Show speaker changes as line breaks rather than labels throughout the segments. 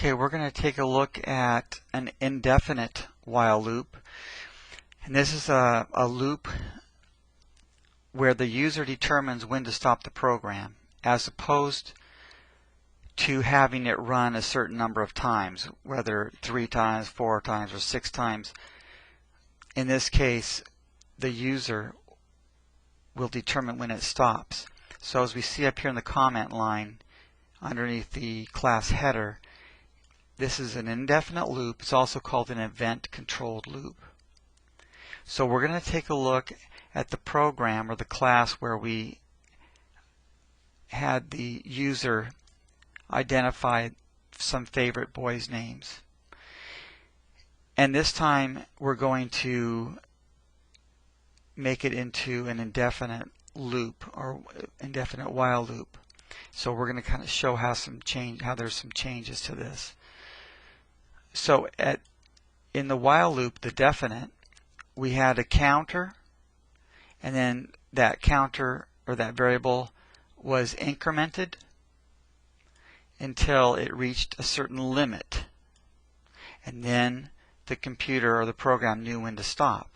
Okay, we're going to take a look at an indefinite while loop. And this is a loop where the user determines when to stop the program, as opposed to having it run a certain number of times, whether 3 times, 4 times, or 6 times. In this case, the user will determine when it stops. So as we see up here in the comment line, underneath the class header, this is an indefinite loop. It's also called an event-controlled loop. So we're going to take a look at the program or the class where we had the user identify some favorite boys' names. And this time we're going to make it into an indefinite loop or indefinite while loop. So we're going to kind of show how there's some changes to this. So in the while loop, the definite, we had a counter, and then that counter or that variable was incremented until it reached a certain limit, and then the computer or the program knew when to stop.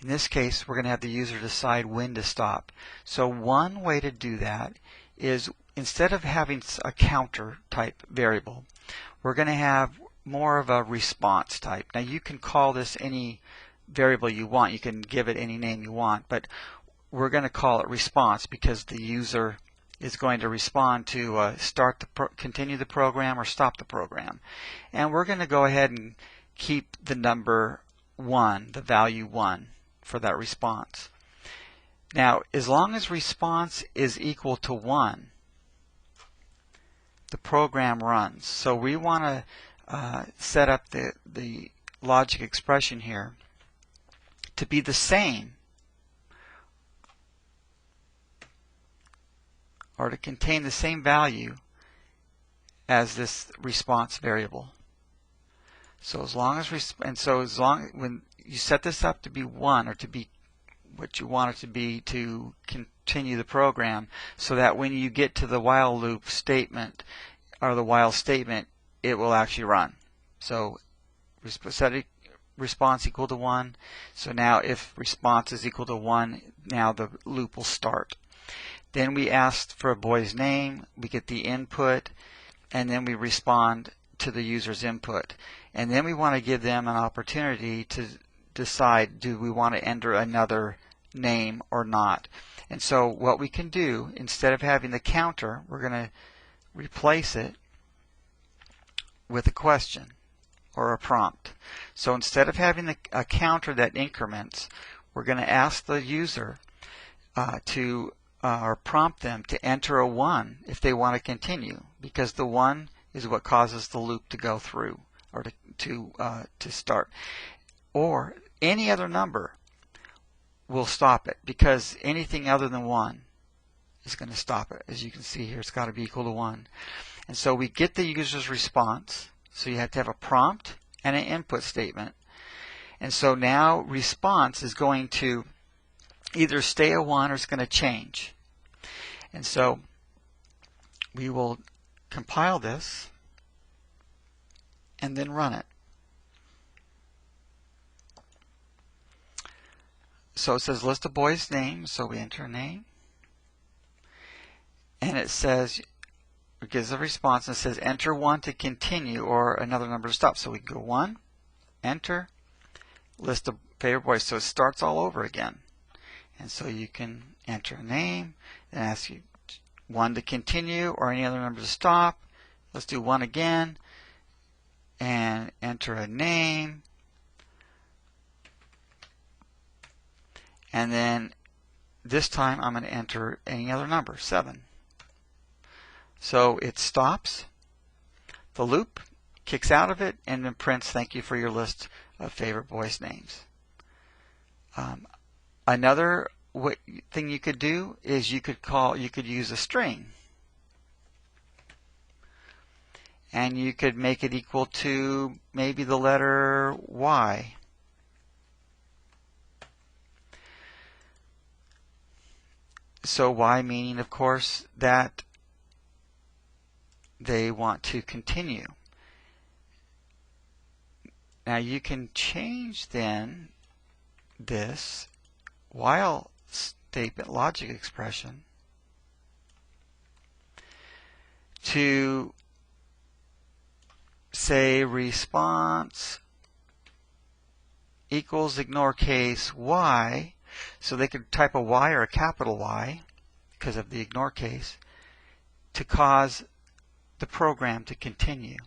In this case, we're going to have the user decide when to stop. So one way to do that is, instead of having a counter type variable, we're going to have more of a response type. Now you can call this any variable you want. You can give it any name you want, but we're going to call it response because the user is going to respond to continue the program or stop the program. And we're going to go ahead and keep the number 1, the value 1 for that response. Now, as long as response is equal to 1, the program runs. So we want to set up the logic expression here to be the same, or to contain the same value as this response variable. So when you set this up to be 1, or to be what you want it to be to continue the program, so that when you get to the while loop statement or the while statement, it will actually run. So set response equal to 1. So now if response is equal to 1, now the loop will start. Then we asked for a boy's name, we get the input, and then we respond to the user's input. And then we want to give them an opportunity to decide, do we want to enter another name or not. And so what we can do, instead of having the counter, we're going to replace it with a question or a prompt. So instead of having a counter that increments, we're going to ask the user or prompt them to enter a 1 if they want to continue, because the 1 is what causes the loop to go through or to start. Or any other number will stop it, because anything other than 1 is going to stop it. As you can see here, it's got to be equal to 1. And so we get the user's response. So you have to have a prompt and an input statement. And so now response is going to either stay a 1 or it's going to change. And so we will compile this and then run it. So it says list of boys' names, so we enter a name. And it says, it gives a response, and it says enter 1 to continue or another number to stop. So we can go 1, enter, list of favorite boys. So it starts all over again. And so you can enter a name and ask you 1 to continue or any other number to stop. Let's do 1 again and enter a name. And then this time I'm going to enter any other number, 7. So it stops the loop, kicks out of it, and then prints thank you for your list of favorite boys' names. Another thing you could do is you could use a string, and you could make it equal to maybe the letter Y. So Y meaning, of course, that they want to continue. Now you can change then this while statement logic expression to say response equals ignore case y. So they could type a y or a capital Y because of the ignore case to cause the program to continue.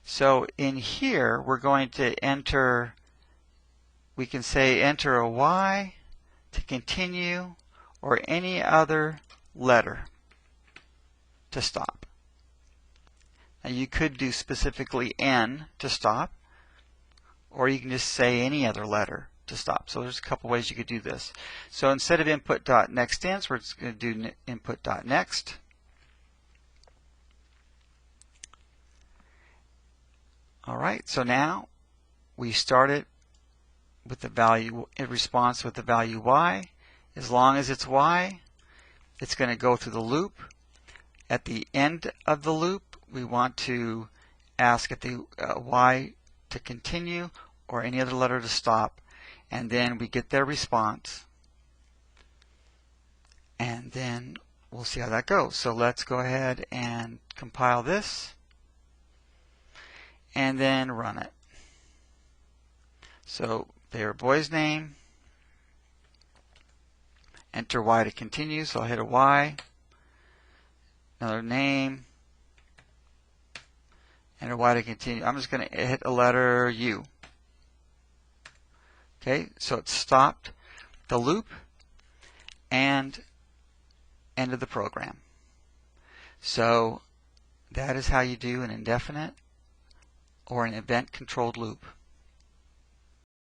So in here we're going to enter, we can say enter a Y to continue or any other letter to stop. Now you could do specifically N to stop, or you can just say any other letter to stop. So there's a couple ways you could do this. So instead of input.nextInts, we're just going to do input.next. Alright, so now we started with the value in response with the value y. As long as it's y, it's going to go through the loop. At the end of the loop, we want to ask if the y to continue or any other letter to stop, and then we get their response, and then we'll see how that goes. So let's go ahead and compile this and then run it. So their boy's name, enter y to continue, so I'll hit a y, another name, enter y to continue. I'm just going to hit a letter U. Okay, so it stopped the loop and ended the program. So that is how you do an indefinite or an event-controlled loop.